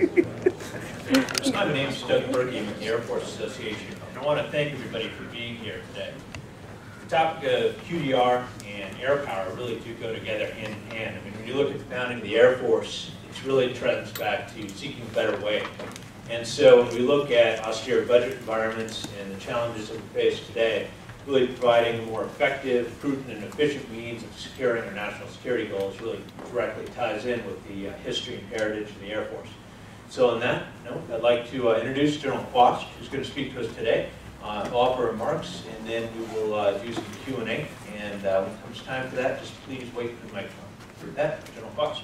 My name is Doug Berkey with the Air Force Association, and I want to thank everybody for being here today. The topic of QDR and air power really do go together hand in hand. I mean, when you look at the founding of the Air Force, it really trends back to seeking a better way. And so when we look at austere budget environments and the challenges that we face today, really providing a more effective, prudent, and efficient means of securing our national security goals really directly ties in with the history and heritage of the Air Force. So on that note, I'd like to introduce General Kwast, who's going to speak to us today, offer remarks, and then we will do some Q&A. And when it comes time for that, just please wait for the microphone. With that, General Kwast.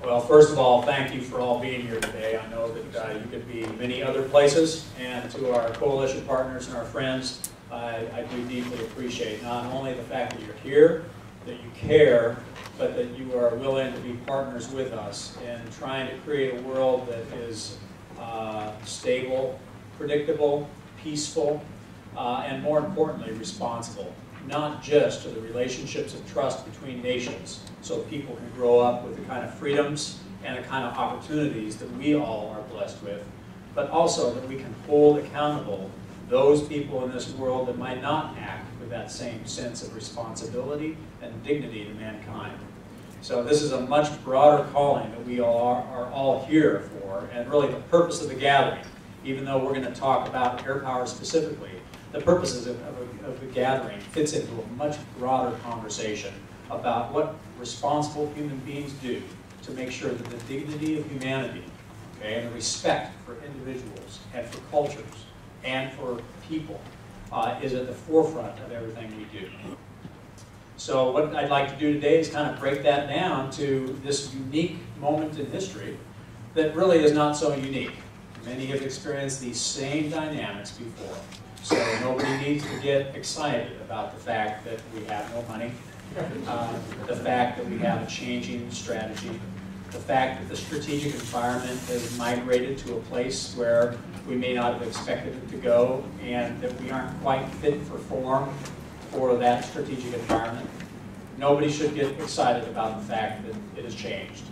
Well, first of all, thank you for all being here today. I know that you could be many other places, and to our coalition partners and our friends, I do deeply appreciate not only the fact that you're here, that you care, but that you are willing to be partners with us in trying to create a world that is stable, predictable, peaceful, and more importantly, responsible. Not just to the relationships of trust between nations, so people can grow up with the kind of freedoms and the kind of opportunities that we all are blessed with, but also that we can hold accountable those people in this world that might not act with that same sense of responsibility and dignity to mankind. So this is a much broader calling that we all are all here for, and really the purpose of the gathering, even though we're going to talk about air power specifically, the purposes of the gathering fits into a much broader conversation about what responsible human beings do to make sure that the dignity of humanity, okay, and the respect for individuals and for cultures and for people is at the forefront of everything we do. So what I'd like to do today is kind of break that down to this unique moment in history that really is not so unique. Many have experienced these same dynamics before. So nobody needs to get excited about the fact that we have no money, the fact that we have a changing strategy, the fact that the strategic environment has migrated to a place where we may not have expected it to go, and that we aren't quite fit for form for that strategic environment. Nobody should get excited about the fact that it has changed.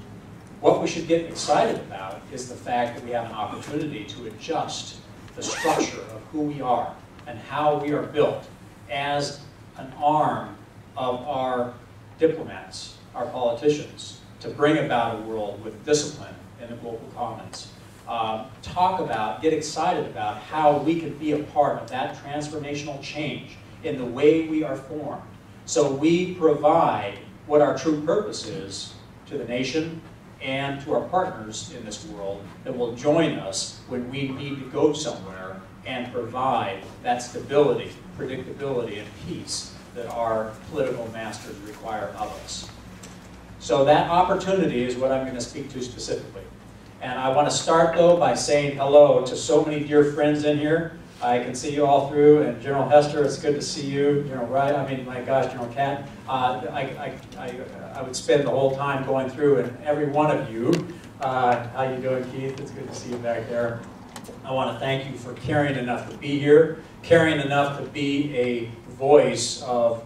What we should get excited about is the fact that we have an opportunity to adjust the structure of who we are and how we are built as an arm of our diplomats, our politicians, to bring about a world with discipline in the global commons. Get excited about how we can be a part of that transformational change in the way we are formed. So we provide what our true purpose is to the nation and to our partners in this world that will join us when we need to go somewhere and provide that stability, predictability, and peace that our political masters require of us. So that opportunity is what I'm going to speak to specifically. And I want to start, though, by saying hello to so many dear friends in here. I can see you all through, and General Hester, it's good to see you. General Wright, I mean, my gosh, General Cat. I would spend the whole time going through, and every one of you, how you doing, Keith? It's good to see you back there. I want to thank you for caring enough to be here, caring enough to be a voice of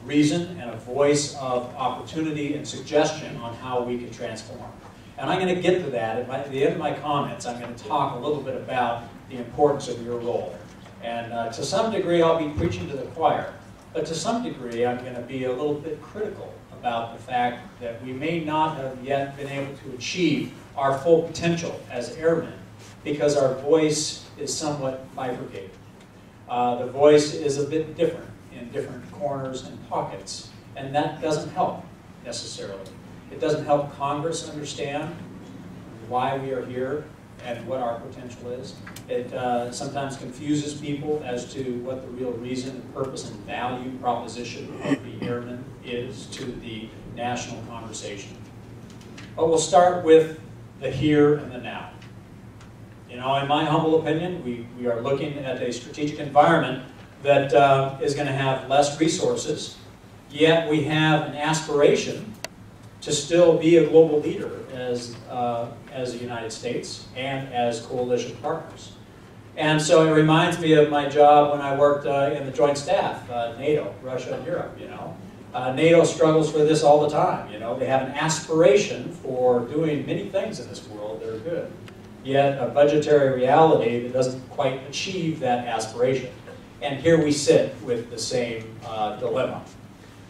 reason and a voice of opportunity and suggestion on how we can transform. And I'm going to get to that. At the end of my comments, I'm going to talk a little bit about the importance of your role. And to some degree, I'll be preaching to the choir. But to some degree, I'm going to be a little bit critical about the fact that we may not have yet been able to achieve our full potential as airmen because our voice is somewhat bifurcated. The voice is a bit different in different corners and pockets, and that doesn't help necessarily. It doesn't help Congress understand why we are here and what our potential is. It sometimes confuses people as to what the real reason and purpose and value proposition of the airmen is to the national conversation. But we'll start with the here and the now. You know, in my humble opinion, we are looking at a strategic environment that is going to have less resources, yet we have an aspiration to still be a global leader as the United States and as coalition partners. And so it reminds me of my job when I worked in the Joint Staff, NATO, Russia and Europe, you know. NATO struggles for this all the time, you know. They have an aspiration for doing many things in this world that are good, yet a budgetary reality that doesn't quite achieve that aspiration. And here we sit with the same dilemma,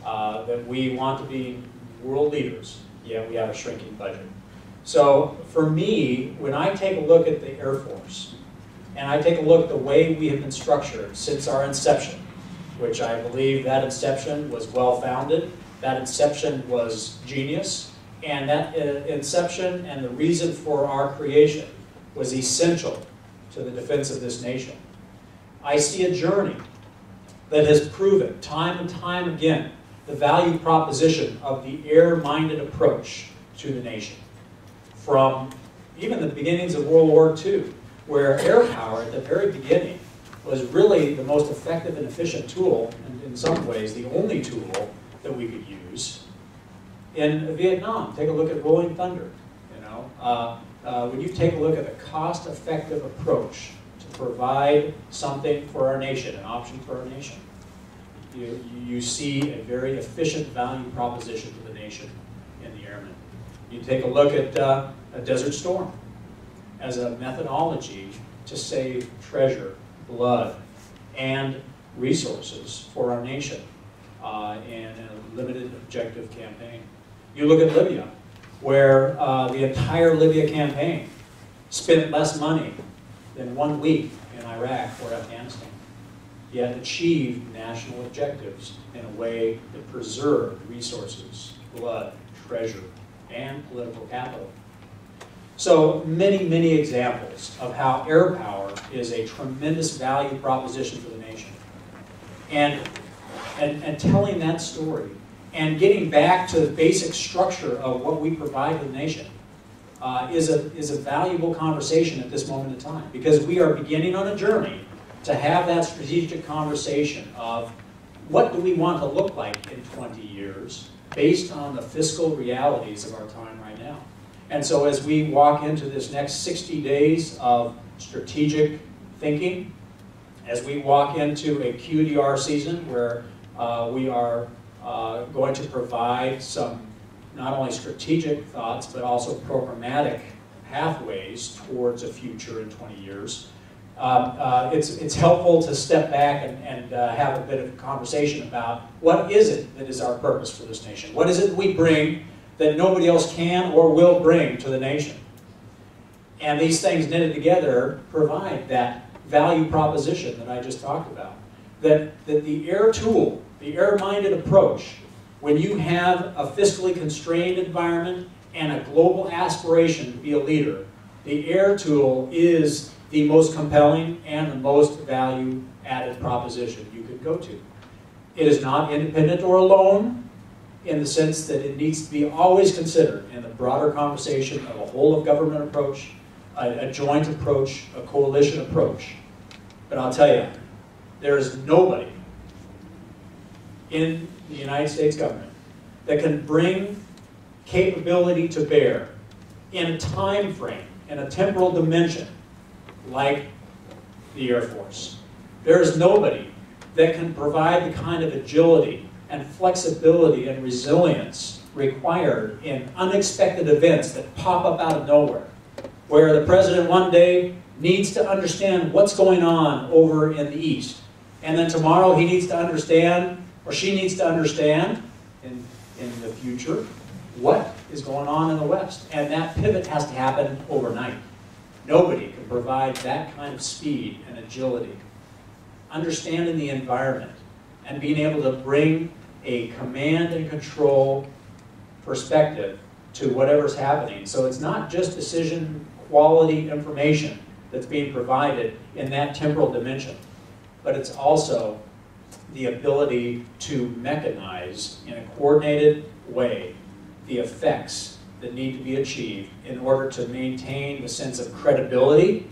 that we want to be world leaders, yet we have a shrinking budget. So for me, when I take a look at the Air Force, and I take a look at the way we have been structured since our inception, which I believe that inception was well-founded, that inception was genius, and that inception and the reason for our creation was essential to the defense of this nation. I see a journey that has proven time and time again the value proposition of the air-minded approach to the nation. From even the beginnings of World War II, where air power at the very beginning was really the most effective and efficient tool, and in some ways the only tool that we could use. In Vietnam, take a look at Rolling Thunder. You know, when you take a look at the cost-effective approach to provide something for our nation, an option for our nation, you see a very efficient value proposition to the nation in the Airmen. You take a look at a Desert Storm as a methodology to save treasure, blood, and resources for our nation in a limited objective campaign. You look at Libya, where the entire Libya campaign spent less money than 1 week in Iraq or Afghanistan, yet achieved national objectives in a way that preserved resources, blood, treasure, and political capital. So many, many examples of how air power is a tremendous value proposition for the nation. And telling that story and getting back to the basic structure of what we provide to the nation is a valuable conversation at this moment in time, because we are beginning on a journey to have that strategic conversation of what do we want to look like in 20 years based on the fiscal realities of our time right now. And so as we walk into this next 60 days of strategic thinking, as we walk into a QDR season where we are going to provide some not only strategic thoughts but also programmatic pathways towards a future in 20 years, it's helpful to step back and have a bit of a conversation about what is it that is our purpose for this nation? What is it that we bring that nobody else can or will bring to the nation? And these things knitted together provide that value proposition that I just talked about. That the air tool, the air-minded approach, when you have a fiscally constrained environment and a global aspiration to be a leader, the air tool is the most compelling and the most value-added proposition you could go to. It is not independent or alone in the sense that it needs to be always considered in the broader conversation of a whole-of-government approach, a joint approach, a coalition approach. But I'll tell you, there is nobody in the United States government that can bring capability to bear in a time frame, in a temporal dimension, like the Air Force. There is nobody that can provide the kind of agility and flexibility and resilience required in unexpected events that pop up out of nowhere, where the president one day needs to understand what's going on over in the East, and then tomorrow he needs to understand, or she needs to understand in the future, what is going on in the West. And that pivot has to happen overnight. Nobody can provide that kind of speed and agility. Understanding the environment and being able to bring a command and control perspective to whatever's happening. So it's not just decision quality information that's being provided in that temporal dimension, but it's also the ability to mechanize in a coordinated way the effects that need to be achieved in order to maintain the sense of credibility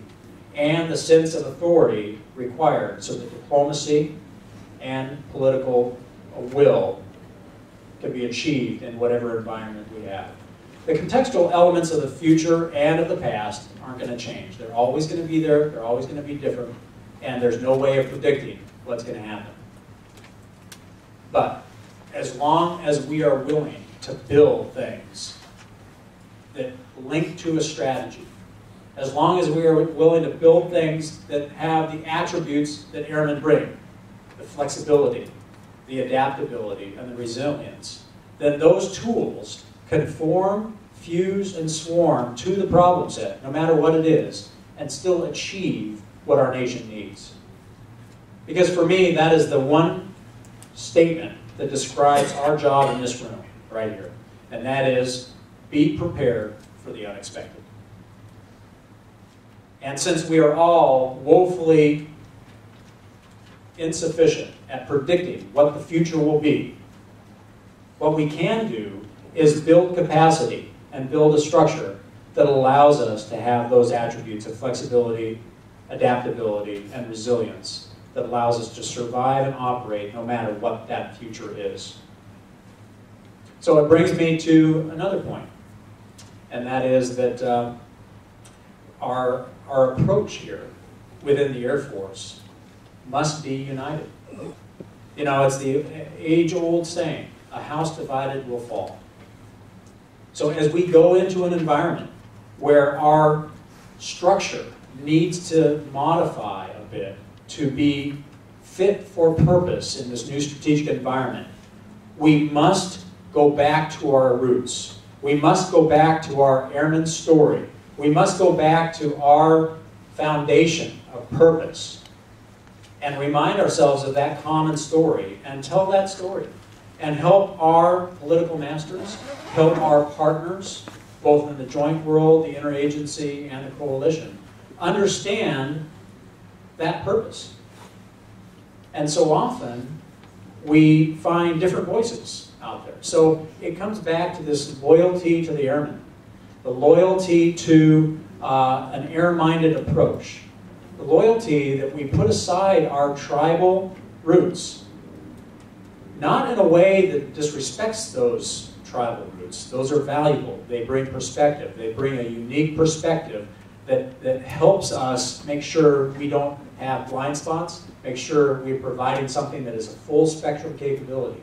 and the sense of authority required so that diplomacy and political will can be achieved in whatever environment we have. The contextual elements of the future and of the past aren't going to change. They're always going to be there, they're always going to be different, and there's no way of predicting what's going to happen. But as long as we are willing to build things that link to a strategy, as long as we are willing to build things that have the attributes that airmen bring, the flexibility, the adaptability, and the resilience, then those tools conform, fuse, and swarm to the problem set, no matter what it is, and still achieve what our nation needs. Because for me, that is the one statement that describes our job in this room, right here. And that is, be prepared for the unexpected. And since we are all woefully insufficient at predicting what the future will be, what we can do is build capacity and build a structure that allows us to have those attributes of flexibility, adaptability, and resilience that allows us to survive and operate no matter what that future is. So it brings me to another point, and that is that our approach here within the Air Force must be united. You know, it's the age-old saying, a house divided will fall. So as we go into an environment where our structure needs to modify a bit to be fit for purpose in this new strategic environment, we must go back to our roots. We must go back to our airman story. We must go back to our foundation of purpose and remind ourselves of that common story and tell that story and help our political masters, help our partners, both in the joint world, the interagency, and the coalition, understand that purpose. And so often, we find different voices out there. So it comes back to this loyalty to the airmen, the loyalty to an air-minded approach, the loyalty that we put aside our tribal roots, not in a way that disrespects those tribal roots. Those are valuable. They bring perspective. They bring a unique perspective that helps us make sure we don't have blind spots, make sure we're providing something that is a full spectrum capability.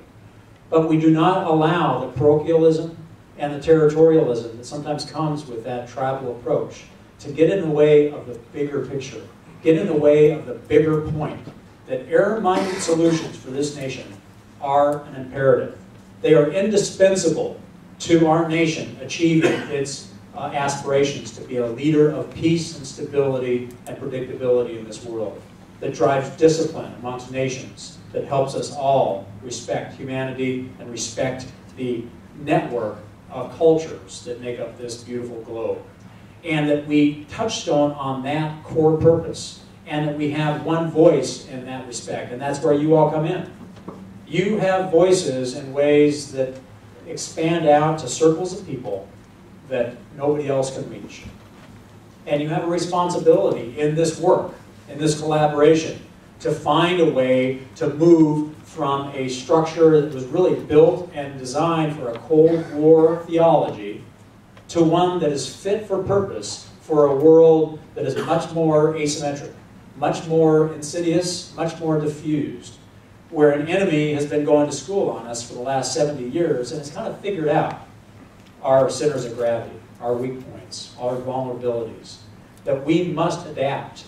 But we do not allow the parochialism and the territorialism that sometimes comes with that tribal approach to get in the way of the bigger picture, get in the way of the bigger point, that air-minded solutions for this nation are an imperative. They are indispensable to our nation achieving its aspirations to be a leader of peace and stability and predictability in this world, that drives discipline amongst nations, that helps us all respect humanity and respect the network of cultures that make up this beautiful globe. And that we touchstone on that core purpose, and that we have one voice in that respect, and that's where you all come in. You have voices in ways that expand out to circles of people that nobody else can reach. And you have a responsibility in this work, in this collaboration, to find a way to move from a structure that was really built and designed for a Cold War theology to one that is fit for purpose for a world that is much more asymmetric, much more insidious, much more diffused, where an enemy has been going to school on us for the last 70 years and has kind of figured out our centers of gravity, our weak points, our vulnerabilities, that we must adapt.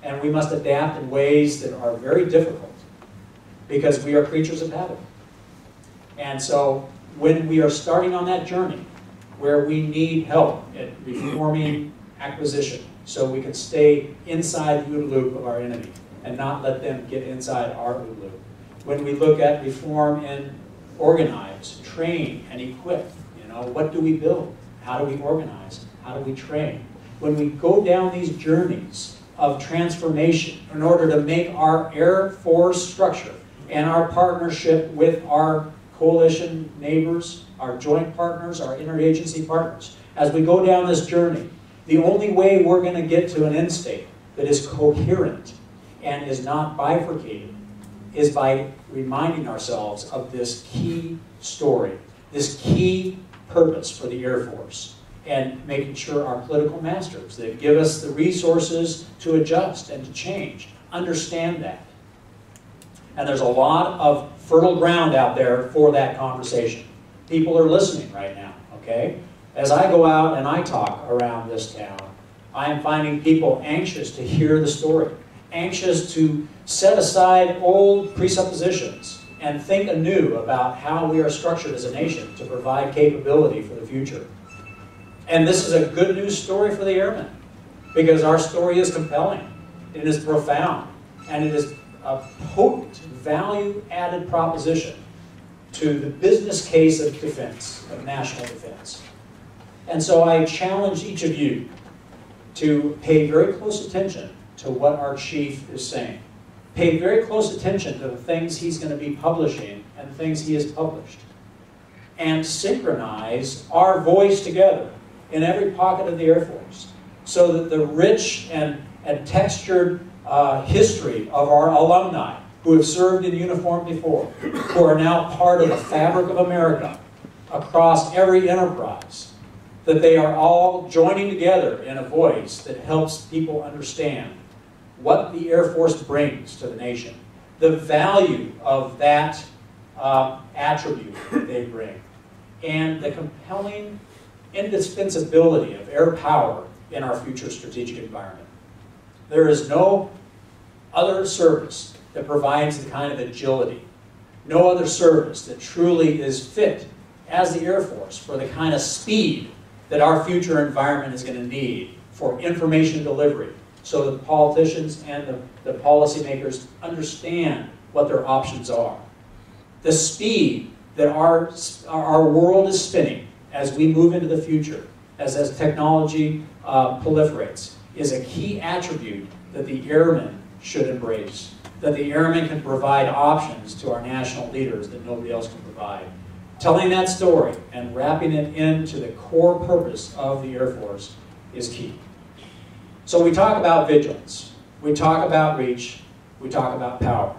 And we must adapt in ways that are very difficult because we are creatures of habit. And so when we are starting on that journey where we need help at reforming acquisition so we can stay inside the OODA loop of our enemy and not let them get inside our OODA loop. When we look at reform and organize, train, and equip, what do we build? How do we organize? How do we train? When we go down these journeys of transformation in order to make our Air Force structure and our partnership with our coalition neighbors, our joint partners, our interagency partners, as we go down this journey, the only way we're going to get to an end state that is coherent and is not bifurcated is by reminding ourselves of this key story, this key purpose for the Air Force, and making sure our political masters that give us the resources to adjust and to change understand that. And there's a lot of fertile ground out there for that conversation. People are listening right now, okay? As I go out and I talk around this town, I am finding people anxious to hear the story, anxious to set aside old presuppositions and think anew about how we are structured as a nation to provide capability for the future. And this is a good news story for the airmen, because our story is compelling, it is profound, and it is a potent, value-added proposition to the business case of defense, of national defense. And so I challenge each of you to pay very close attention to what our chief is saying. Pay very close attention to the things he's going to be publishing and the things he has published. And synchronize our voice together in every pocket of the Air Force, so that the rich and textured history of our alumni who have served in uniform before, who are now part of the fabric of America across every enterprise, that they are all joining together in a voice that helps people understand what the Air Force brings to the nation, the value of that attribute that they bring, and the compelling indispensability of air power in our future strategic environment. There is no other service that provides the kind of agility, no other service that truly is fit as the Air Force for the kind of speed that our future environment is going to need for information delivery, so that politicians and the policymakers understand what their options are. The speed that our world is spinning as we move into the future, as technology proliferates, is a key attribute that the airmen should embrace, that the airmen can provide options to our national leaders that nobody else can provide. Telling that story and wrapping it into the core purpose of the Air Force is key. So we talk about vigilance, we talk about reach, we talk about power.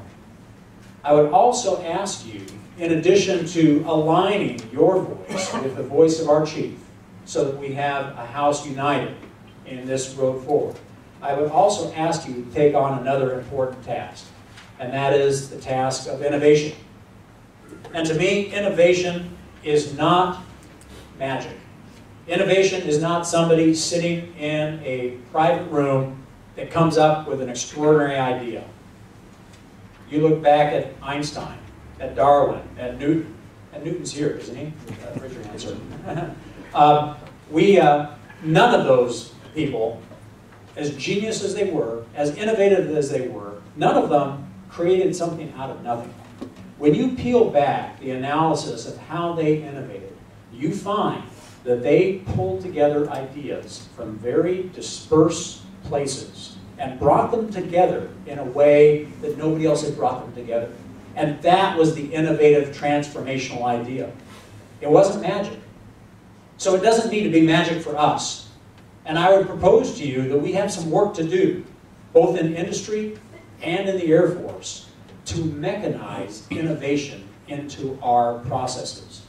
I would also ask you, in addition to aligning your voice with the voice of our chief, so that we have a house united in this road forward, I would also ask you to take on another important task, and that is the task of innovation. And to me, innovation is not magic. Innovation is not somebody sitting in a private room that comes up with an extraordinary idea. You look back at Einstein, at Darwin, at Newton. And Newton's here, isn't he? Raise your hand, sir. None of those people, as genius as they were, as innovative as they were, none of them created something out of nothing. When you peel back the analysis of how they innovated, you find that they pulled together ideas from very dispersed places and brought them together in a way that nobody else had brought them together. And that was the innovative, transformational idea. It wasn't magic. So it doesn't need to be magic for us. And I would propose to you that we have some work to do, both in industry and in the Air Force, to mechanize innovation into our processes.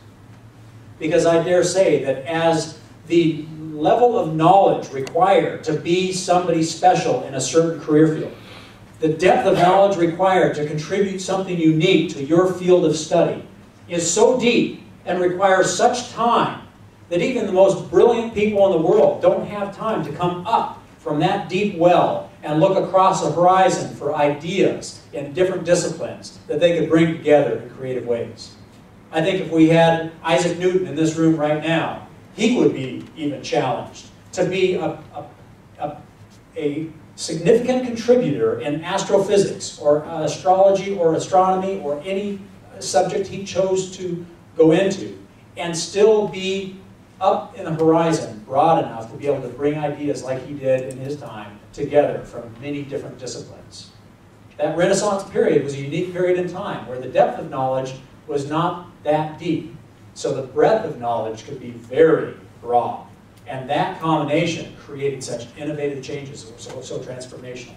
Because I dare say that as the level of knowledge required to be somebody special in a certain career field, the depth of knowledge required to contribute something unique to your field of study is so deep and requires such time that even the most brilliant people in the world don't have time to come up from that deep well and look across a horizon for ideas in different disciplines that they could bring together in creative ways. I think if we had Isaac Newton in this room right now, he would be even challenged to be a significant contributor in astrophysics or astrology or astronomy or any subject he chose to go into, and still be up in the horizon broad enough to be able to bring ideas like he did in his time together from many different disciplines. That Renaissance period was a unique period in time where the depth of knowledge was not that deep, so the breadth of knowledge could be very broad. And that combination created such innovative changes that were so transformational.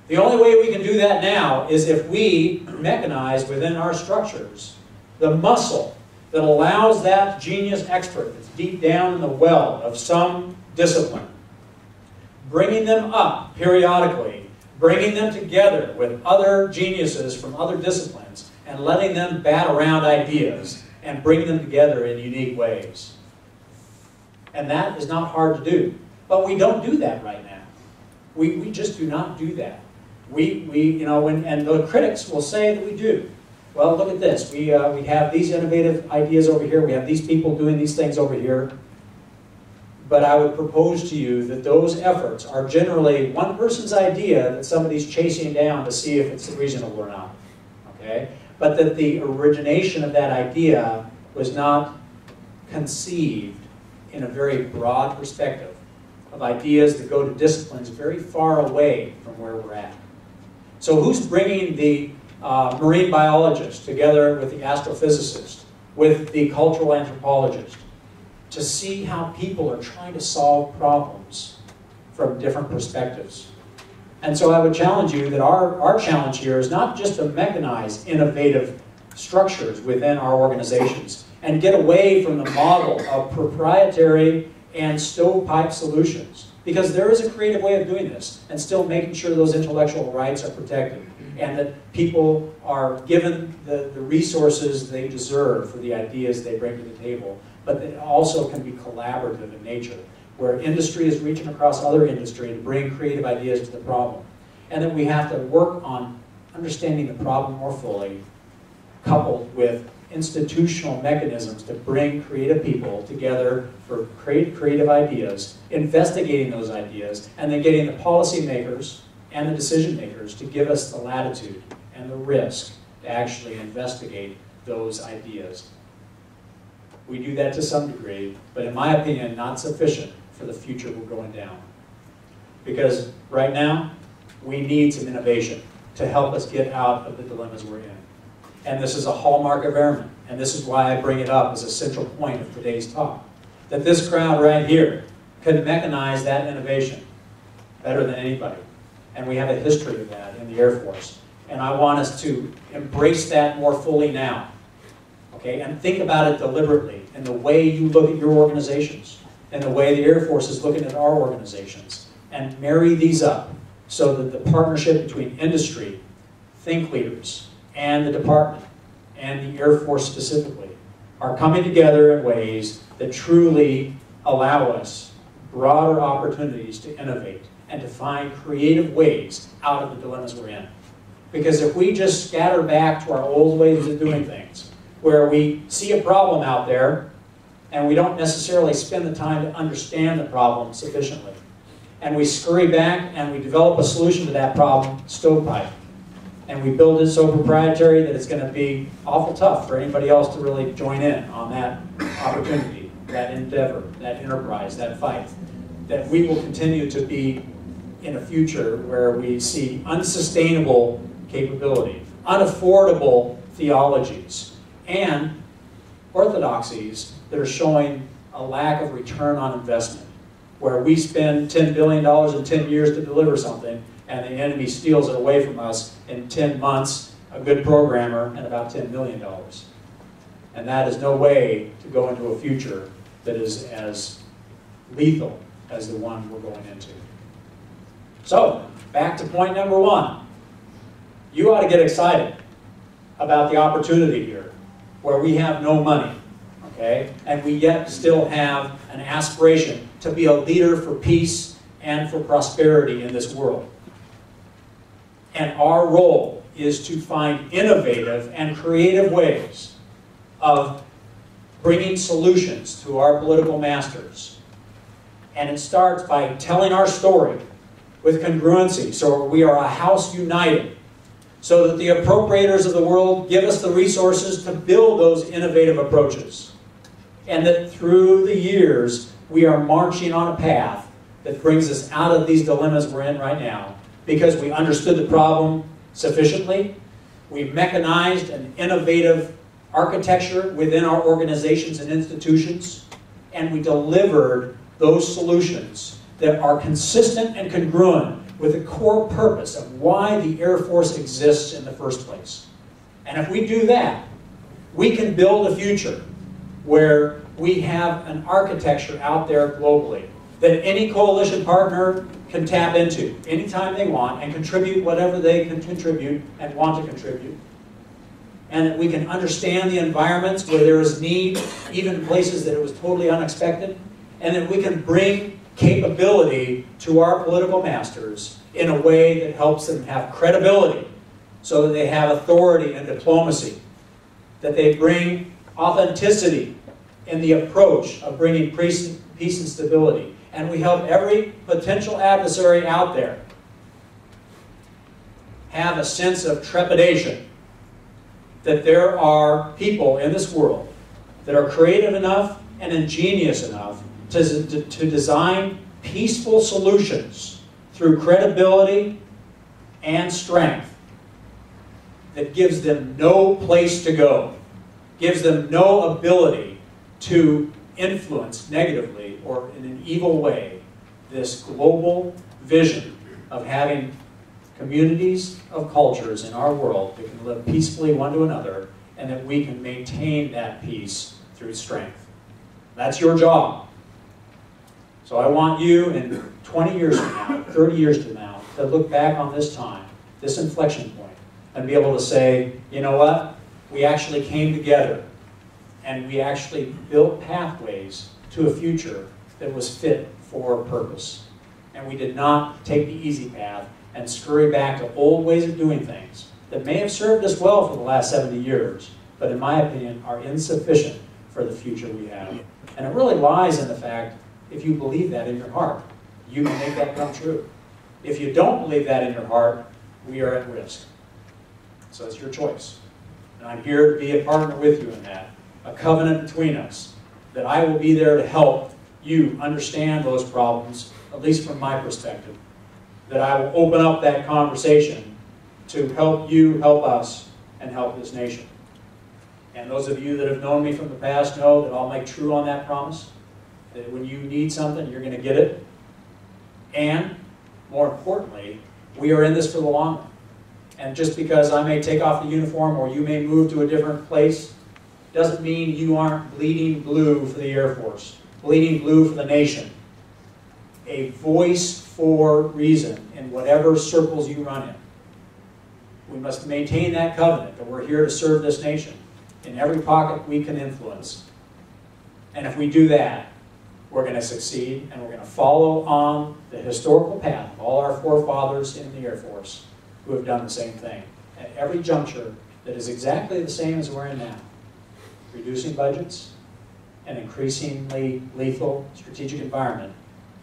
The only way we can do that now is if we mechanize within our structures the muscle that allows that genius expert that's deep down in the well of some discipline, bringing them up periodically, bringing them together with other geniuses from other disciplines, and letting them bat around ideas and bring them together in unique ways. And that is not hard to do. But we don't do that right now. We just do not do that. And the critics will say that we do. Well, look at this. We have these innovative ideas over here. We have these people doing these things over here. But I would propose to you that those efforts are generally one person's idea that somebody's chasing down to see if it's reasonable or not. Okay? But that the origination of that idea was not conceived in a very broad perspective of ideas that go to disciplines very far away from where we're at. So who's bringing the marine biologist together with the astrophysicist, with the cultural anthropologist, to see how people are trying to solve problems from different perspectives? And so I would challenge you that our challenge here is not just to mechanize innovative structures within our organizations and get away from the model of proprietary and stovepipe solutions, because there is a creative way of doing this and still making sure those intellectual rights are protected and that people are given the resources they deserve for the ideas they bring to the table, but that also can be collaborative in nature, where industry is reaching across other industry to bring creative ideas to the problem. And that we have to work on understanding the problem more fully, coupled with institutional mechanisms to bring creative people together for creative ideas, investigating those ideas, and then getting the policymakers and the decision makers to give us the latitude and the risk to actually investigate those ideas. We do that to some degree, but in my opinion, not sufficient for the future we're going down. Because right now, we need some innovation to help us get out of the dilemmas we're in. And this is a hallmark of Airmen, and this is why I bring it up as a central point of today's talk. That this crowd right here could mechanize that innovation better than anybody. And we have a history of that in the Air Force. And I want us to embrace that more fully now. Okay? And think about it deliberately in the way you look at your organizations, and the way the Air Force is looking at our organizations, and marry these up so that the partnership between industry, think leaders, and the department, and the Air Force specifically, are coming together in ways that truly allow us broader opportunities to innovate and to find creative ways out of the dilemmas we're in. Because if we just scatter back to our old ways of doing things, where we see a problem out there, and we don't necessarily spend the time to understand the problem sufficiently, and we scurry back and we develop a solution to that problem, stovepipe, and we build it so proprietary that it's going to be awful tough for anybody else to really join in on that opportunity, that endeavor, that enterprise, that fight, that we will continue to be in a future where we see unsustainable capability, unaffordable theologies, and orthodoxies that are showing a lack of return on investment, where we spend $10 billion in 10 years to deliver something, and the enemy steals it away from us in 10 months, a good programmer, and about $10 million. And that is no way to go into a future that is as lethal as the one we're going into. So, back to point number one. You ought to get excited about the opportunity here, where we have no money, okay? And we yet still have an aspiration to be a leader for peace and for prosperity in this world. And our role is to find innovative and creative ways of bringing solutions to our political masters. And it starts by telling our story with congruency, so we are a house united, so that the appropriators of the world give us the resources to build those innovative approaches. And that through the years, we are marching on a path that brings us out of these dilemmas we're in right now, because we understood the problem sufficiently, we mechanized an innovative architecture within our organizations and institutions, and we delivered those solutions that are consistent and congruent with the core purpose of why the Air Force exists in the first place. And if we do that, we can build a future where we have an architecture out there globally that any coalition partner can tap into anytime they want and contribute whatever they can contribute and want to contribute. And that we can understand the environments where there is need, even in places that it was totally unexpected, and that we can bring capability to our political masters in a way that helps them have credibility, so that they have authority and diplomacy, that they bring authenticity in the approach of bringing peace and stability. And we help every potential adversary out there have a sense of trepidation that there are people in this world that are creative enough and ingenious enough to design peaceful solutions through credibility and strength that gives them no place to go, gives them no ability to influence negatively or in an evil way this global vision of having communities of cultures in our world that can live peacefully one to another, and that we can maintain that peace through strength. That's your job. So I want you in 20 years from now, 30 years from now, to look back on this time, this inflection point, and be able to say, you know what? We actually came together and we actually built pathways to a future that was fit for purpose. And we did not take the easy path and scurry back to old ways of doing things that may have served us well for the last 70 years, but in my opinion are insufficient for the future we have. And it really lies in the fact, if you believe that in your heart, you can make that come true. If you don't believe that in your heart, we are at risk. So it's your choice. And I'm here to be a partner with you in that, a covenant between us, that I will be there to help you understand those problems, at least from my perspective, that I will open up that conversation to help you, help us, and help this nation. And those of you that have known me from the past know that I'll make true on that promise, that when you need something, you're going to get it. And, more importantly, we are in this for the long run. And just because I may take off the uniform or you may move to a different place, doesn't mean you aren't bleeding blue for the Air Force, bleeding blue for the nation. A voice for reason in whatever circles you run in. We must maintain that covenant that we're here to serve this nation in every pocket we can influence. And if we do that, we're going to succeed, and we're going to follow on the historical path of all our forefathers in the Air Force who have done the same thing at every juncture that is exactly the same as we're in now. Reducing budgets, an increasingly lethal strategic environment,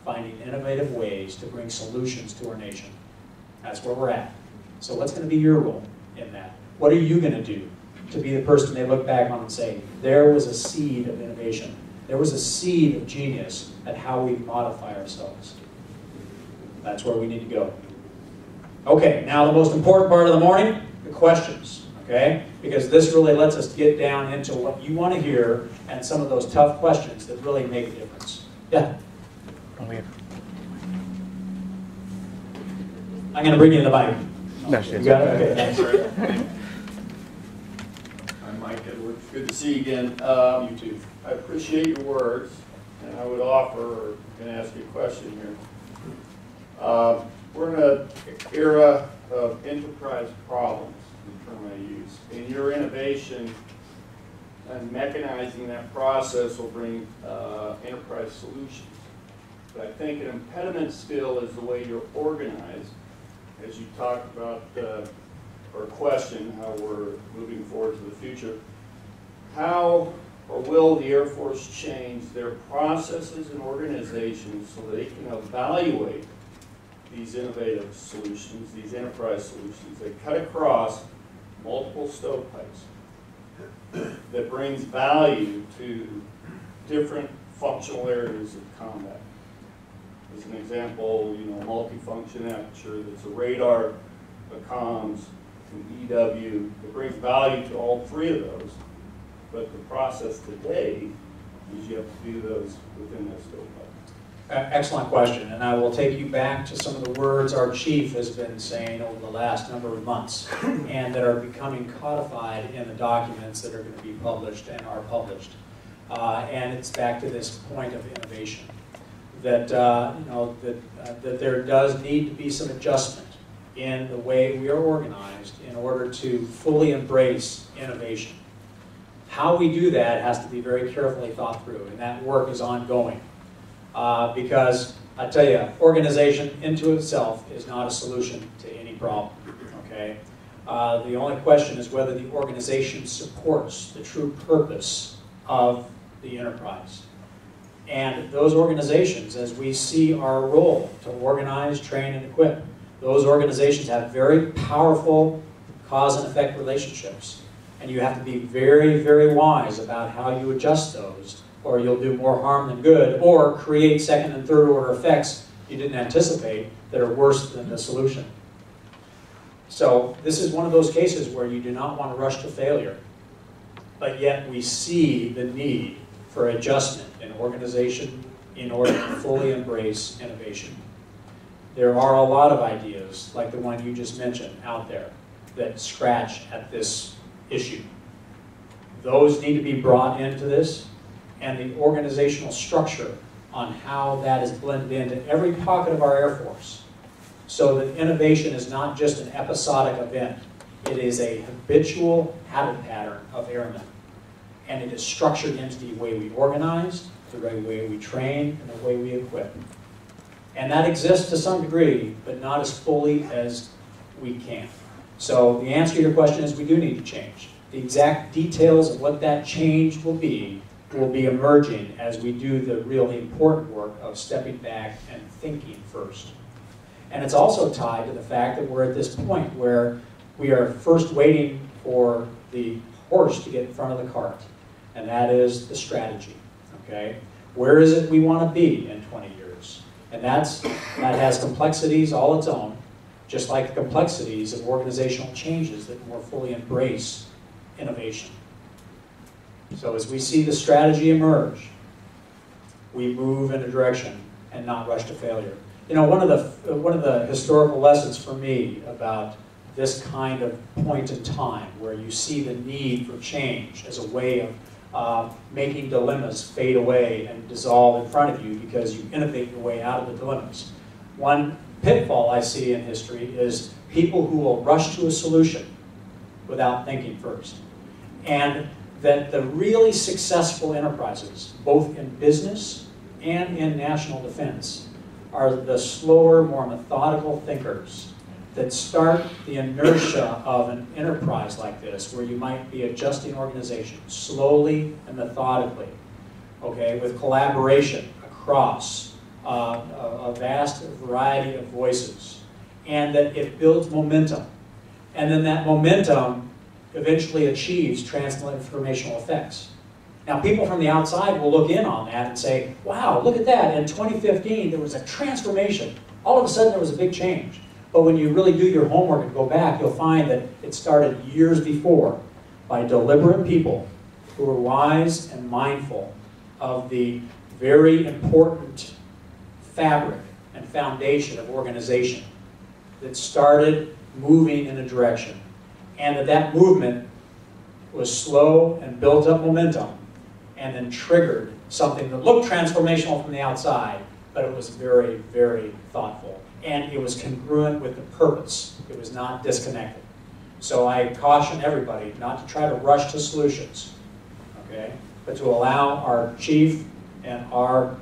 finding innovative ways to bring solutions to our nation. That's where we're at. So what's going to be your role in that? What are you going to do to be the person they look back on and say, there was a seed of innovation. There was a seed of genius at how we modify ourselves. That's where we need to go. Okay, now the most important part of the morning, the questions. Okay? Because this really lets us get down into what you want to hear and some of those tough questions that really make a difference. Yeah? I'm going to bring you the mic. You got it? Okay, thanks. I'm Mike Edwards. Good to see you again. You too. I appreciate your words, and I would offer, or can ask you a question here. We're in an era of enterprise problems, the term I use. And your innovation and mechanizing that process will bring enterprise solutions. But I think an impediment still is the way you're organized, as you talked about, or question how we're moving forward to the future. How or will the Air Force change their processes and organizations so they can evaluate these innovative solutions, these enterprise solutions that cut across multiple stovepipes, that brings value to different functional areas of combat? As an example, multifunction aperture, that's a radar, a comms, an EW. It brings value to all three of those. But the process today is you have to do those within that stovepipe. Excellent question, and I will take you back to some of the words our chief has been saying over the last number of months, and that are becoming codified in the documents that are going to be published and are published. And it's back to this point of innovation, that, that there does need to be some adjustment in the way we are organized in order to fully embrace innovation. How we do that has to be very carefully thought through, and that work is ongoing. Because, I tell you, organization into itself is not a solution to any problem, okay? The only question is whether the organization supports the true purpose of the enterprise. And those organizations, as we see our role to organize, train, and equip, those organizations have very powerful cause and effect relationships. And you have to be very, very wise about how you adjust those, or you'll do more harm than good, or create second and third order effects you didn't anticipate that are worse than the solution. So this is one of those cases where you do not want to rush to failure, but yet we see the need for adjustment in organization in order to fully embrace innovation. There are a lot of ideas, like the one you just mentioned, out there that scratch at this issue. Those need to be brought into this, and the organizational structure on how that is blended into every pocket of our Air Force, so that innovation is not just an episodic event. It is a habitual habit pattern of airmen. And it is structured into the way we organize, the way we train, and the way we equip. And that exists to some degree, but not as fully as we can. So the answer to your question is we do need to change. The exact details of what that change will be emerging as we do the really important work of stepping back and thinking first. And it's also tied to the fact that we're at this point where we are first waiting for the horse to get in front of the cart, and that is the strategy, okay? Where is it we want to be in 20 years? And that has complexities all its own, just like the complexities of organizational changes that more fully embrace innovation. So as we see the strategy emerge, we move in a direction and not rush to failure. You know, one of the historical lessons for me about this kind of point in time, where you see the need for change as a way of making dilemmas fade away and dissolve in front of you because you innovate your way out of the dilemmas. One pitfall I see in history is people who will rush to a solution without thinking first. And that the really successful enterprises, both in business and in national defense, are the slower, more methodical thinkers that start the inertia of an enterprise like this, where you might be adjusting organization slowly and methodically, okay, with collaboration across a vast variety of voices, and that it builds momentum. And then that momentum eventually achieves transformational effects. Now, people from the outside will look in on that and say, wow, look at that. In 2015, there was a transformation. All of a sudden, there was a big change. But when you really do your homework and go back, you'll find that it started years before by deliberate people who were wise and mindful of the very important fabric and foundation of organization that started moving in a direction. And that movement was slow and built up momentum and then triggered something that looked transformational from the outside, but it was very, very thoughtful. And it was congruent with the purpose. It was not disconnected. So I caution everybody not to try to rush to solutions, okay? But to allow our chief and our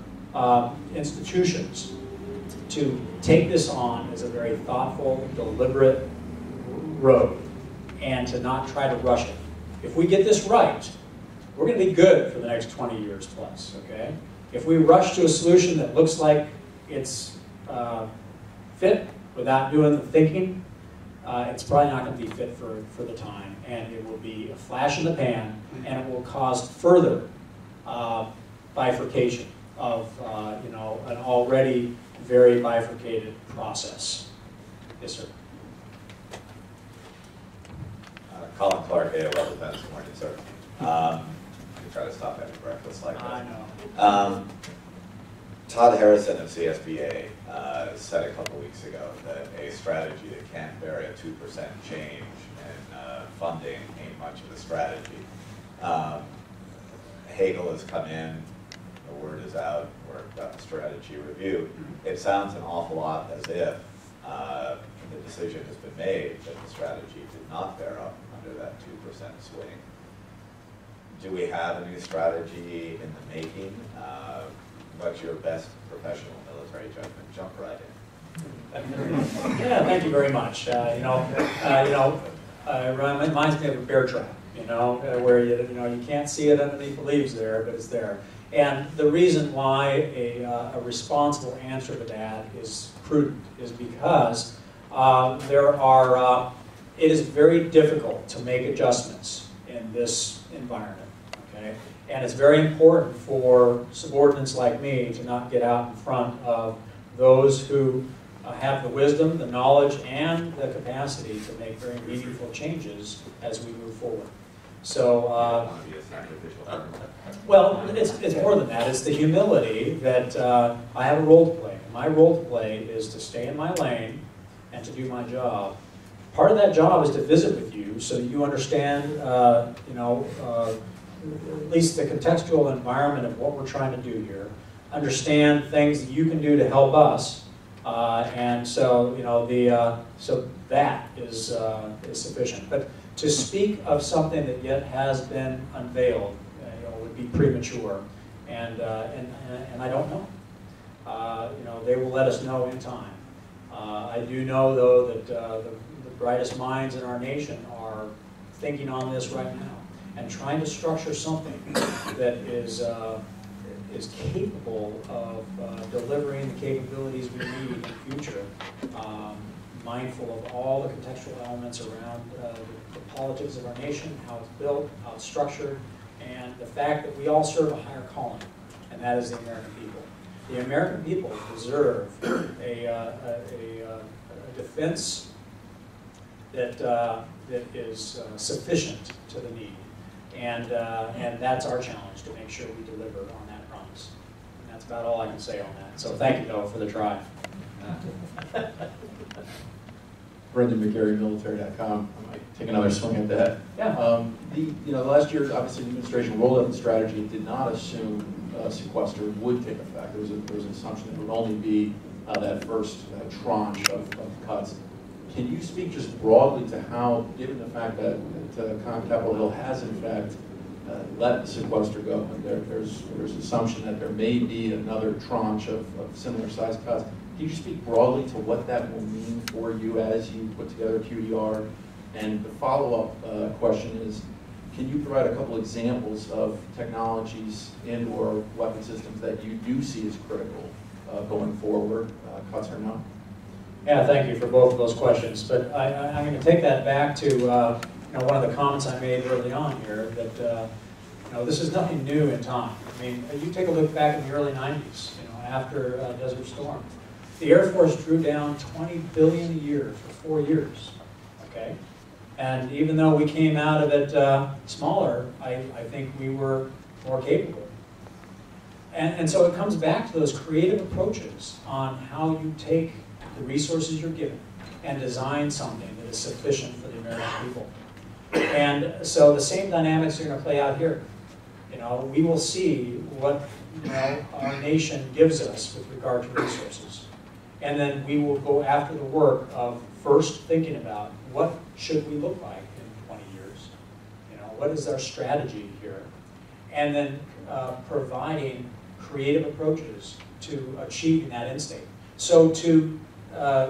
institutions to take this on as a very thoughtful, deliberate road, and to not try to rush it. If we get this right, we're going to be good for the next 20 years plus, okay? If we rush to a solution that looks like it's fit without doing the thinking, it's probably not going to be fit for the time, and it will be a flash in the pan, and it will cause further bifurcation of you know, an already very bifurcated process. Yes, sir. Colin Clark, AOL Defense. Good morning, sir. I try to stop having breakfast like that. I know. Todd Harrison of CSBA said a couple weeks ago that a strategy that can't vary a 2% change in funding ain't much of a strategy. Hagel has come in, the word is out, we're got the strategy review. It sounds an awful lot as if the decision has been made that the strategy did not bear up under that 2% swing. Do we have a new strategy in the making? What's your best professional military judgment? Jump right in. Yeah, thank you very much. It reminds me of a bear trap. Where you can't see it underneath the leaves there, but it's there. And the reason why a responsible answer to that is prudent is because it is very difficult to make adjustments in this environment. Okay? And it's very important for subordinates like me to not get out in front of those who have the wisdom, the knowledge, and the capacity to make very meaningful changes as we move forward. So, well, it's more than that. It's the humility that I have a role to play. My role to play is to stay in my lane and to do my job. Part of that job is to visit with you so that you understand, at least the contextual environment of what we're trying to do here. Understand things that you can do to help us, and so so that is sufficient. But to speak of something that yet has been unveiled, would be premature, and I don't know. They will let us know in time. I do know, though, that the brightest minds in our nation are thinking on this right now and trying to structure something that is capable of delivering the capabilities we need in the future, mindful of all the contextual elements around the politics of our nation, how it's built, how it's structured, and the fact that we all serve a higher calling, and that is the American people. The American people deserve a defense that is sufficient to the need, and that's our challenge, to make sure we deliver on that promise. And that's about all I can say on that. So thank you, though, for the try. Brendan McGarry, military.com. I might take another swing at that. Yeah. The last year, obviously, the administration rolled out the strategy. It did not assume sequester would take effect. There was an assumption that it would only be that first tranche of cuts. Can you speak just broadly to how, given the fact that Capitol Hill has in fact let the sequester go, and there's assumption that there may be another tranche of similar size cuts. Can you speak broadly to what that will mean for you as you put together QDR? And the follow-up question is, can you provide a couple examples of technologies and/or weapon systems that you do see as critical going forward, cuts or no? Yeah, thank you for both of those questions. But I'm going to take that back to one of the comments I made early on here, that this is nothing new in time. I mean, you take a look back in the early 90s, after Desert Storm. The Air Force drew down $20 billion a year for 4 years, okay? And even though we came out of it smaller, I think we were more capable. And so it comes back to those creative approaches on how you take the resources you're given and design something that is sufficient for the American people. And so the same dynamics are going to play out here. We will see what our nation gives us with regard to resources. And then we will go after the work of first thinking about what should we look like in 20 years? What is our strategy here? And then providing creative approaches to achieving that end state. So to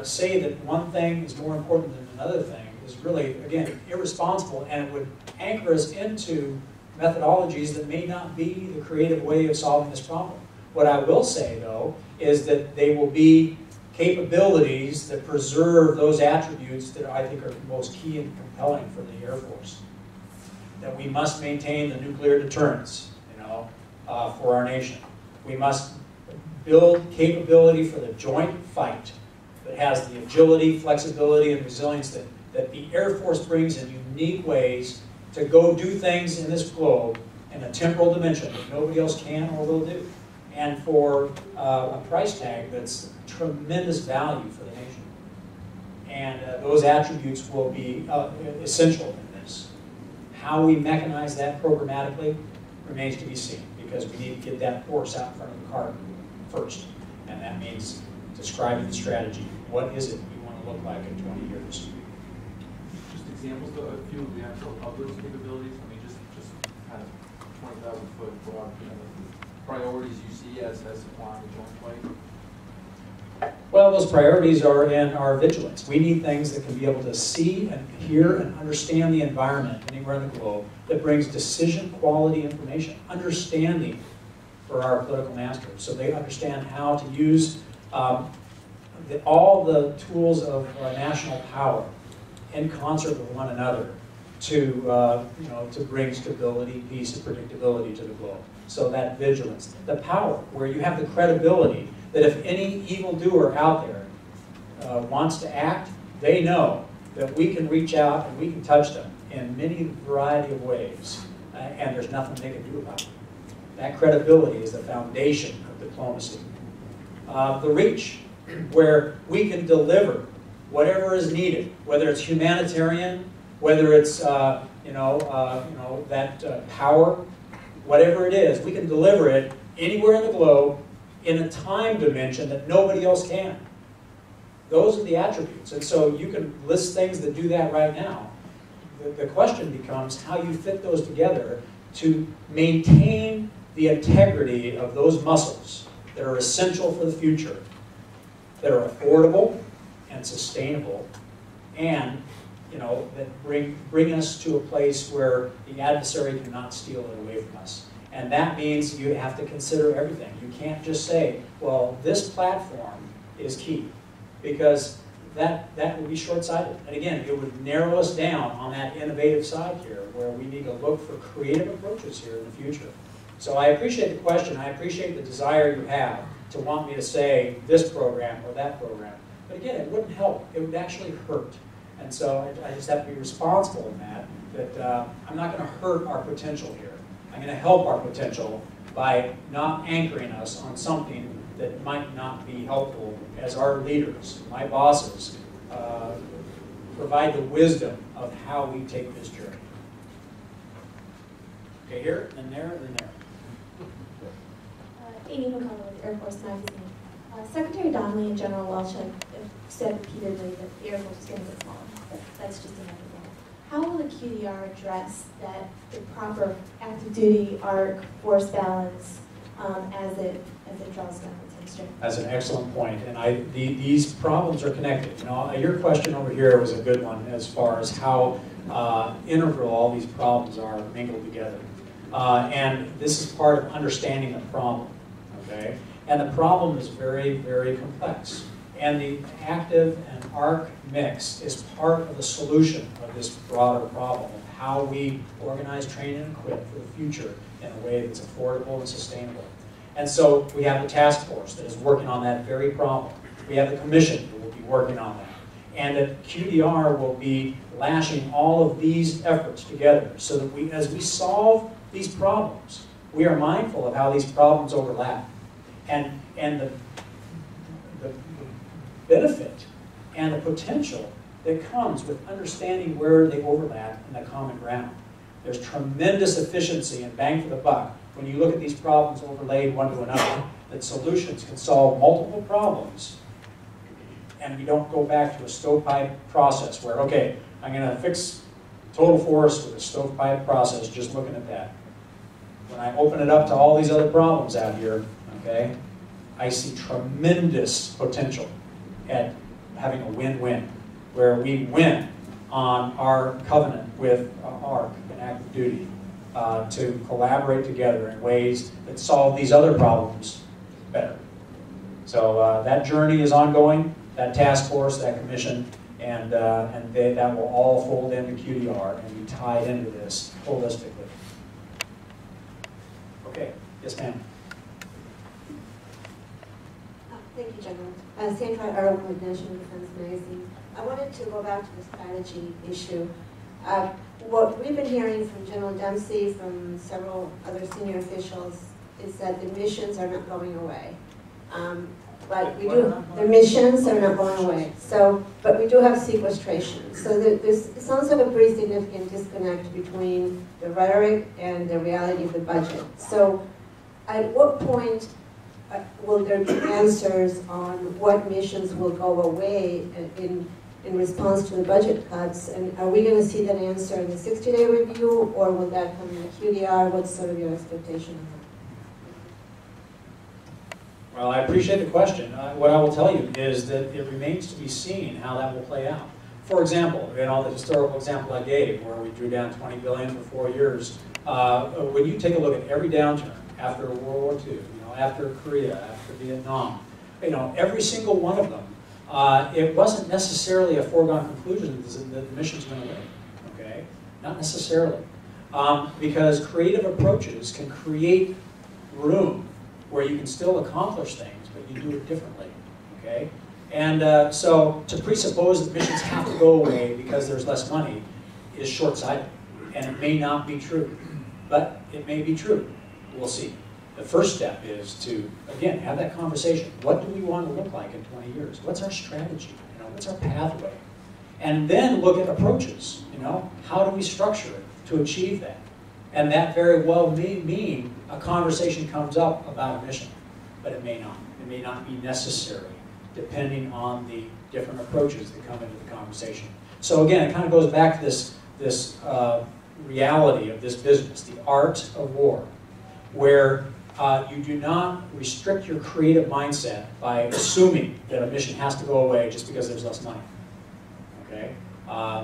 say that one thing is more important than another thing is really, again, irresponsible, and it would anchor us into methodologies that may not be the creative way of solving this problem. What I will say, though, is that they will be capabilities that preserve those attributes that I think are most key and compelling for the Air Force. That we must maintain the nuclear deterrence, for our nation. We must build capability for the joint fight that has the agility, flexibility, and resilience that the Air Force brings in unique ways to go do things in this globe in a temporal dimension that nobody else can or will do. And for a price tag that's tremendous value for the nation. And those attributes will be essential in this. How we mechanize that programmatically, remains to be seen, because we need to get that horse out in front of the cart first. And that means describing the strategy. What is it we want to look like in 20 years? Just examples of a few of those capabilities. I mean, just kind of 20,000 foot broad, priorities you see as supplying the joint plate. Well, those priorities are in our vigilance. We need things that can be able to see and hear and understand the environment anywhere in the globe that brings decision quality information, understanding for our political masters, so they understand how to use all the tools of national power in concert with one another to bring stability, peace, and predictability to the globe. So that vigilance, the power, where you have the credibility that if any evildoer out there wants to act, they know that we can reach out and we can touch them in many variety of ways, and there's nothing they can do about it. That credibility is the foundation of diplomacy. The reach, where we can deliver whatever is needed, whether it's humanitarian, whether it's that power, whatever it is, we can deliver it anywhere in the globe in a time dimension that nobody else can. Those are the attributes. And so you can list things that do that right now. The question becomes how you fit those together to maintain the integrity of those muscles that are essential for the future, that are affordable and sustainable, and that bring us to a place where the adversary cannot steal it away from us. And that means you have to consider everything. You can't just say, well, this platform is key, because that would be short-sighted. And again, it would narrow us down on that innovative side here, where we need to look for creative approaches here in the future. So I appreciate the question. I appreciate the desire you have to want me to say this program or that program. But again, it wouldn't help. It would actually hurt. And so I just have to be responsible in that I'm not going to hurt our potential here. I'm going to help our potential by not anchoring us on something that might not be helpful as our leaders, my bosses, provide the wisdom of how we take this journey. Okay, here, and there, and there. Amy McCullough with Air Force Magazine. Secretary Donnelly and General Welch have said repeatedly that the Air Force is going to get smaller. That's just inevitable. How will the QDR address that the proper active duty arc force balance as it draws down its history? That's an excellent point, and these problems are connected. Your question over here was a good one as far as how integral all these problems are mingled together. And this is part of understanding the problem, okay? And the problem is very, very complex. And the active and arc mix is part of the solution of this broader problem of how we organize, train, and equip for the future in a way that's affordable and sustainable. And so we have the task force that is working on that very problem. We have the commission that will be working on that. And that QDR will be lashing all of these efforts together so that as we solve these problems, we are mindful of how these problems overlap. And the benefit and the potential that comes with understanding where they overlap in the common ground. There's tremendous efficiency and bang for the buck when you look at these problems overlaid one to another, that solutions can solve multiple problems, and we don't go back to a stovepipe process where, okay, I'm going to fix total force with a stovepipe process, just looking at that. When I open it up to all these other problems out here, okay, I see tremendous potential at having a win-win, where we win on our covenant with ARC and active duty to collaborate together in ways that solve these other problems better. So that journey is ongoing, that task force, that commission, and that will all fold into QDR and be tied into this holistically. Okay, yes ma'am. Thank you, General. Sandra Arlington with National Defense Magazine. I wanted to go back to the strategy issue. What we've been hearing from General Dempsey, from several other senior officials, is that the missions are not going away. But we do, the missions are not going away. So, but we do have sequestration. So there's, it sounds like a pretty significant disconnect between the rhetoric and the reality of the budget. So at what point will there be answers on what missions will go away in response to the budget cuts? And are we going to see that answer in the 60-day review, or will that come in the QDR? What's sort of your expectation of that? Well, I appreciate the question. What I will tell you is that it remains to be seen how that will play out. For example, the historical example I gave, where we drew down $20 billion for 4 years, when you take a look at every downturn after World War II, after Korea, after Vietnam, every single one of them, it wasn't necessarily a foregone conclusion that the missions went away. Okay, not necessarily, because creative approaches can create room where you can still accomplish things, but you do it differently, okay? And so to presuppose that missions have to go away because there's less money is short-sighted, and it may not be true, but it may be true. We'll see. The first step is to, again, have that conversation. What do we want to look like in 20 years? What's our strategy? What's our pathway? And then look at approaches. How do we structure it to achieve that? And that very well may mean a conversation comes up about a mission, but it may not. It may not be necessary, depending on the different approaches that come into the conversation. So again, it kind of goes back to this reality of this business, the art of war, where you do not restrict your creative mindset by assuming that a mission has to go away just because there's less money. Okay?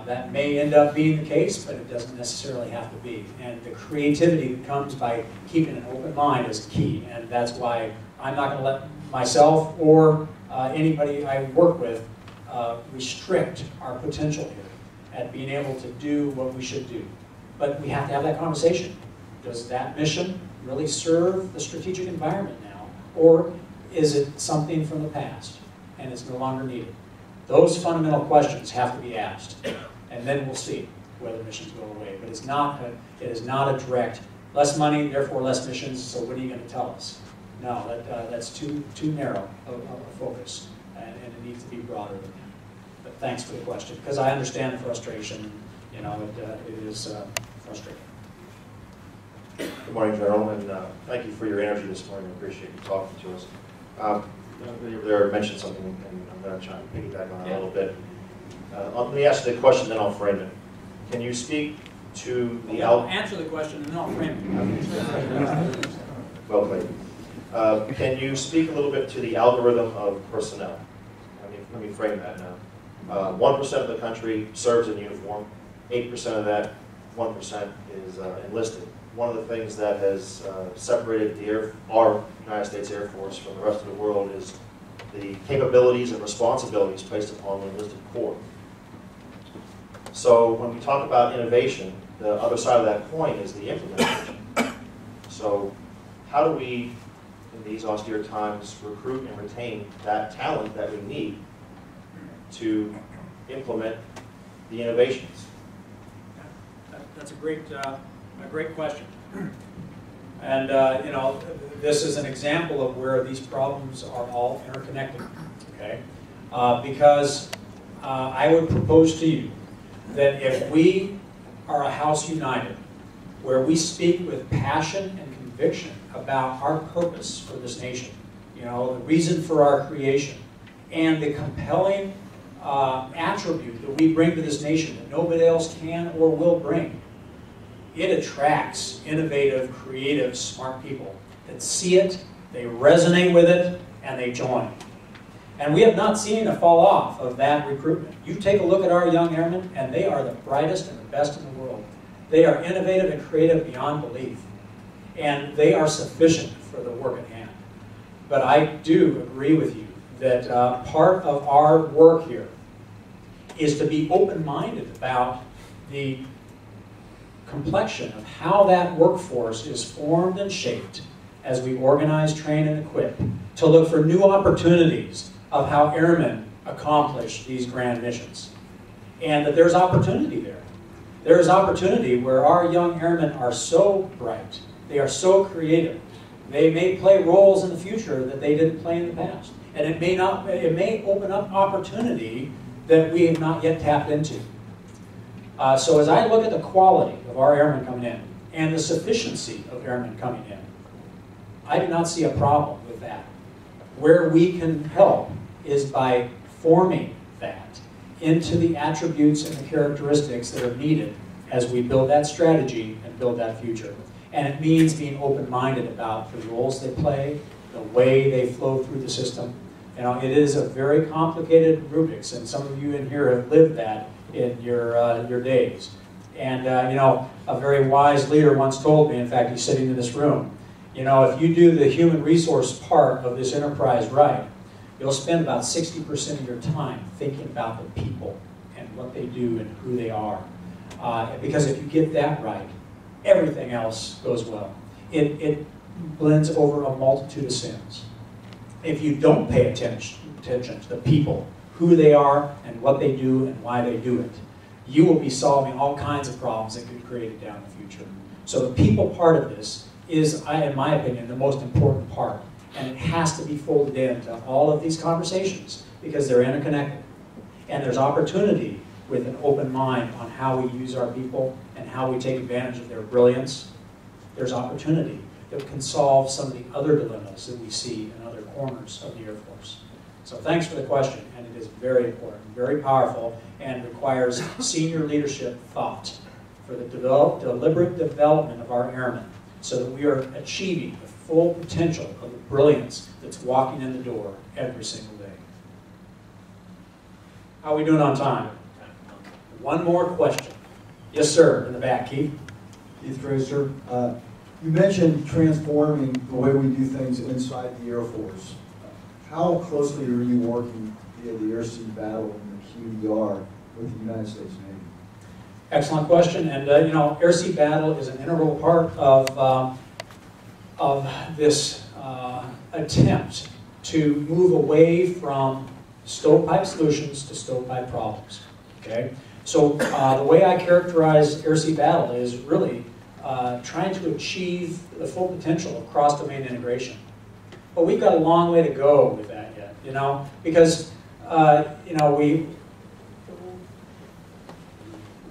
That may end up being the case, but it doesn't necessarily have to be. And the creativity that comes by keeping an open mind is key, and that's why I'm not going to let myself or anybody I work with restrict our potential here at being able to do what we should do. But we have to have that conversation. Does that mission really serve the strategic environment now, or is it something from the past and it's no longer needed? Those fundamental questions have to be asked, and then we'll see whether missions go away. But it is not a direct, less money, therefore less missions, so what are you going to tell us? No, that's too narrow of a focus, and it needs to be broader than that. But thanks for the question, because I understand the frustration. It is frustrating. Good morning, General, and thank you for your energy this morning. I appreciate you talking to us. Over there mentioned something, and I'm going to try and piggyback on it a little bit. Let me ask you the question, then I'll frame it. Can you speak to the answer the question, and then I'll frame it. Well played. Can you speak a little bit to the algorithm of personnel? Let me frame that now. 1% of the country serves in uniform. 8% of that 1% is enlisted. One of the things that has separated our United States Air Force from the rest of the world is the capabilities and responsibilities placed upon the enlisted corps. So when we talk about innovation, the other side of that coin is the implementation. So how do we, in these austere times, recruit and retain that talent that we need to implement the innovations? That's a great question. And this is an example of where these problems are all interconnected. Okay, because I would propose to you that if we are a house united, where we speak with passion and conviction about our purpose for this nation, the reason for our creation, and the compelling attribute that we bring to this nation that nobody else can or will bring, it attracts innovative, creative, smart people that see it, they resonate with it, and they join. And we have not seen a fall off of that recruitment. You take a look at our young airmen, and they are the brightest and the best in the world. They are innovative and creative beyond belief. And they are sufficient for the work at hand. But I do agree with you that part of our work here is to be open-minded about the complexion of how that workforce is formed and shaped as we organize, train, and equip, to look for new opportunities of how airmen accomplish these grand missions. And that there's opportunity there. There is opportunity where our young airmen are so bright, they are so creative, They may play roles in the future that they didn't play in the past. And it may open up opportunity that we have not yet tapped into. So as I look at the quality of our airmen coming in and the sufficiency of airmen coming in, I do not see a problem with that. Where we can help is by forming that into the attributes and the characteristics that are needed as we build that strategy and build that future. And it means being open-minded about the roles they play, the way they flow through the system. You know, it is a very complicated rubrics, and some of you in here have lived that in your days. And you know, a very wise leader once told me, in fact, he's sitting in this room, you know, if you do the human resource part of this enterprise right, you'll spend about 60% of your time thinking about the people and what they do and who they are. Because if you get that right, everything else goes well. It blends over a multitude of sins. If you don't pay attention to the people, who they are and what they do and why they do it, you will be solving all kinds of problems that could be created down in the future. So the people part of this is, in my opinion, the most important part. And it has to be folded into all of these conversations because they're interconnected. And there's opportunity with an open mind on how we use our people and how we take advantage of their brilliance. There's opportunity that can solve some of the other dilemmas that we see in other corners of the Air Force. So thanks for the question, and it is very important, very powerful, and requires senior leadership thought for the deliberate development of our airmen so that we are achieving the full potential of the brilliance that's walking in the door every single day. How are we doing on time? One more question. Yes, sir, in the back, Keith. Keith Tracer. You mentioned transforming the way we do things inside the Air Force. How closely are you working via the Air-Sea Battle and the QDR with the United States Navy? Excellent question. And you know, Air-Sea Battle is an integral part of this attempt to move away from stovepipe solutions to stovepipe problems. Okay? So the way I characterize Air-Sea Battle is really trying to achieve the full potential of cross-domain integration. But we've got a long way to go with that yet, you know, because you know,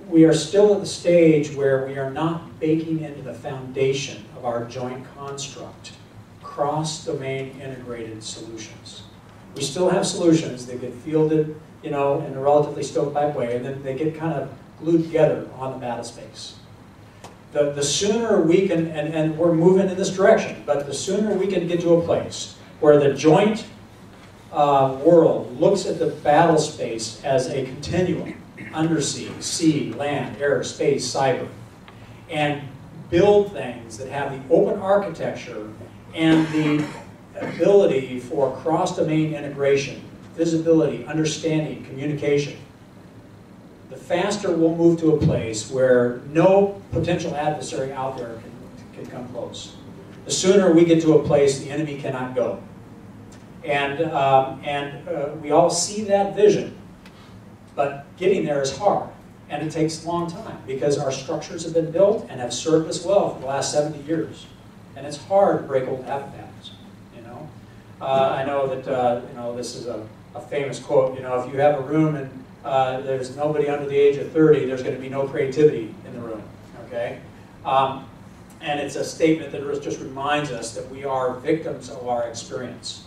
we are still at the stage where we are not baking into the foundation of our joint construct cross-domain integrated solutions. We still have solutions that get fielded, you know, in a relatively stovepipe way, and then they get kind of glued together on the battle space. The sooner we can, and we're moving in this direction, but the sooner we can get to a place where the joint world looks at the battle space as a continuum, undersea, sea, land, air, space, cyber, and build things that have the open architecture and the ability for cross-domain integration, visibility, understanding, communication, the faster we'll move to a place where no potential adversary out there can come close. The sooner we get to a place the enemy cannot go. And we all see that vision, but getting there is hard, and it takes a long time because our structures have been built and have served us well for the last 70 years. And it's hard to break old habit patterns, you know. I know that, you know, this is a famous quote, you know, if you have a room and there's nobody under the age of 30, there's going to be no creativity in the room, okay? And it's a statement that just reminds us that we are victims of our experience.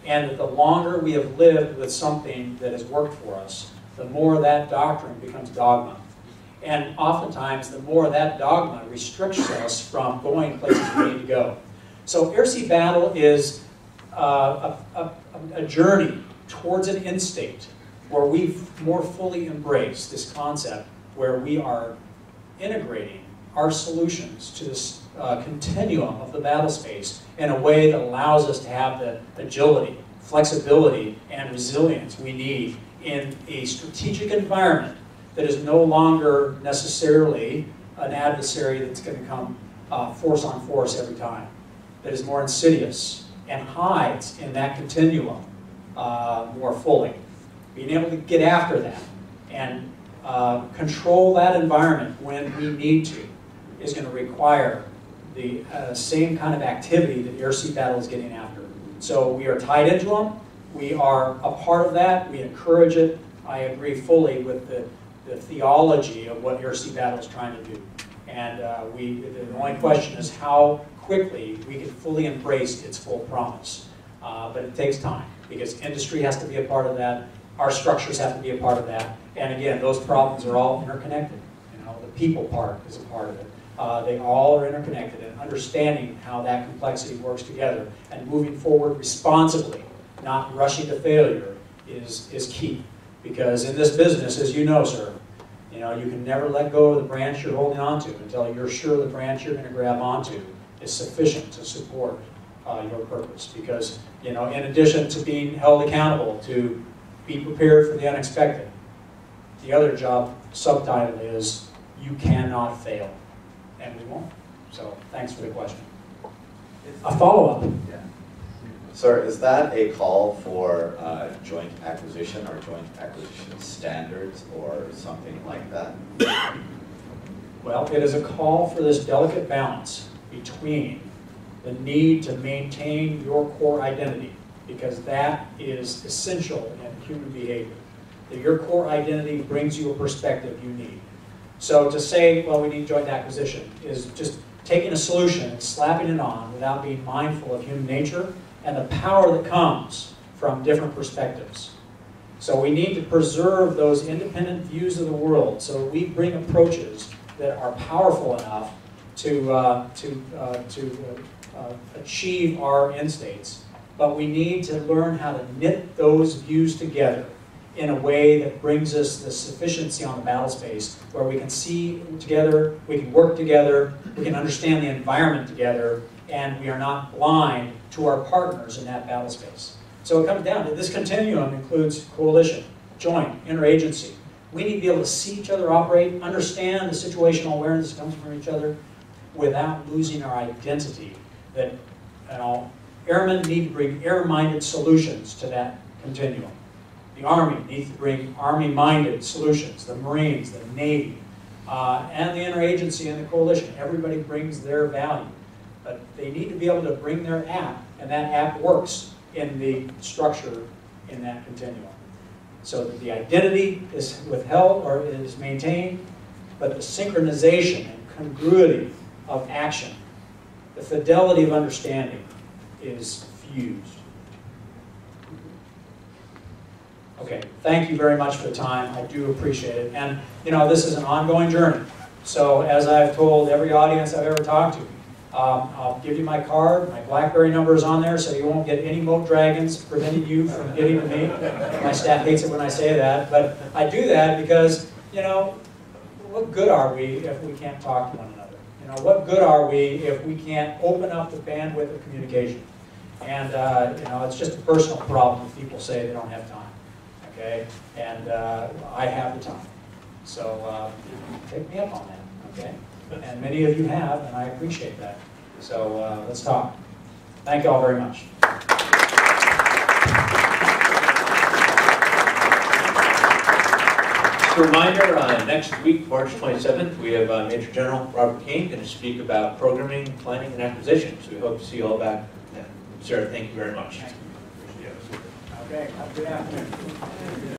And that the longer we have lived with something that has worked for us, the more that doctrine becomes dogma. And oftentimes, the more that dogma restricts us from going places we need to go. So Air-Sea Battle is a journey towards an end state where we more fully embrace this concept where we are integrating our solutions to this continuum of the battle space in a way that allows us to have the agility, flexibility, and resilience we need in a strategic environment that is no longer necessarily an adversary that's going to come force on force every time, that is more insidious and hides in that continuum more fully. Being able to get after that and control that environment when we need to is going to require the same kind of activity that Air Sea Battle is getting after. So we are tied into them. We are a part of that. We encourage it. I agree fully with the theology of what Air Sea Battle is trying to do. And the only question is how quickly we can fully embrace its full promise. But it takes time, because industry has to be a part of that. Our structures have to be a part of that. And again, those problems are all interconnected. You know, the people part is a part of it. They all are interconnected, and understanding how that complexity works together and moving forward responsibly, not rushing to failure, is key. Because in this business, as you know, sir, you know, you can never let go of the branch you're holding onto until you're sure the branch you're going to grab onto is sufficient to support your purpose. Because, you know, in addition to being held accountable to be prepared for the unexpected, the other job subtitle is you cannot fail. And we won't. So thanks for the question. A follow-up. Yeah. Sir, is that a call for joint acquisition or joint acquisition standards or something like that? Well, it is a call for this delicate balance between the need to maintain your core identity, because that is essential in human behavior. That your core identity brings you a perspective you need. So to say, well, we need joint acquisition is just taking a solution and slapping it on without being mindful of human nature and the power that comes from different perspectives. So we need to preserve those independent views of the world so we bring approaches that are powerful enough to achieve our end states. But we need to learn how to knit those views together in a way that brings us the sufficiency on the battle space where we can see together, we can work together, we can understand the environment together, and we are not blind to our partners in that battle space. So it comes down to this continuum includes coalition, joint, interagency. We need to be able to see each other operate, understand the situational awareness that comes from each other without losing our identity. That, you know, airmen need to bring air-minded solutions to that continuum. The Army needs to bring Army-minded solutions, the Marines, the Navy, and the interagency and the coalition. Everybody brings their value. But they need to be able to bring their app, and that app works in the structure in that continuum. So that the identity is withheld or is maintained, but the synchronization and congruity of action, the fidelity of understanding is fused. Okay, thank you very much for the time. I do appreciate it. And, you know, this is an ongoing journey. So as I've told every audience I've ever talked to, I'll give you my card. My BlackBerry number is on there, so you won't get any moat dragons preventing you from getting to me. My staff hates it when I say that, but I do that because, you know, what good are we if we can't talk to one another? You know, what good are we if we can't open up the bandwidth of communication? And, you know, it's just a personal problem if people say they don't have time. Okay, and I have the time, so take me up on that, okay? And many of you have, and I appreciate that. So let's talk. Thank you all very much. Just a reminder, next week, March 27th, we have Major General Robert King going to speak about programming, planning, and acquisition. So we hope to see you all back then. Sir, thank you very much. Okay, have a good afternoon.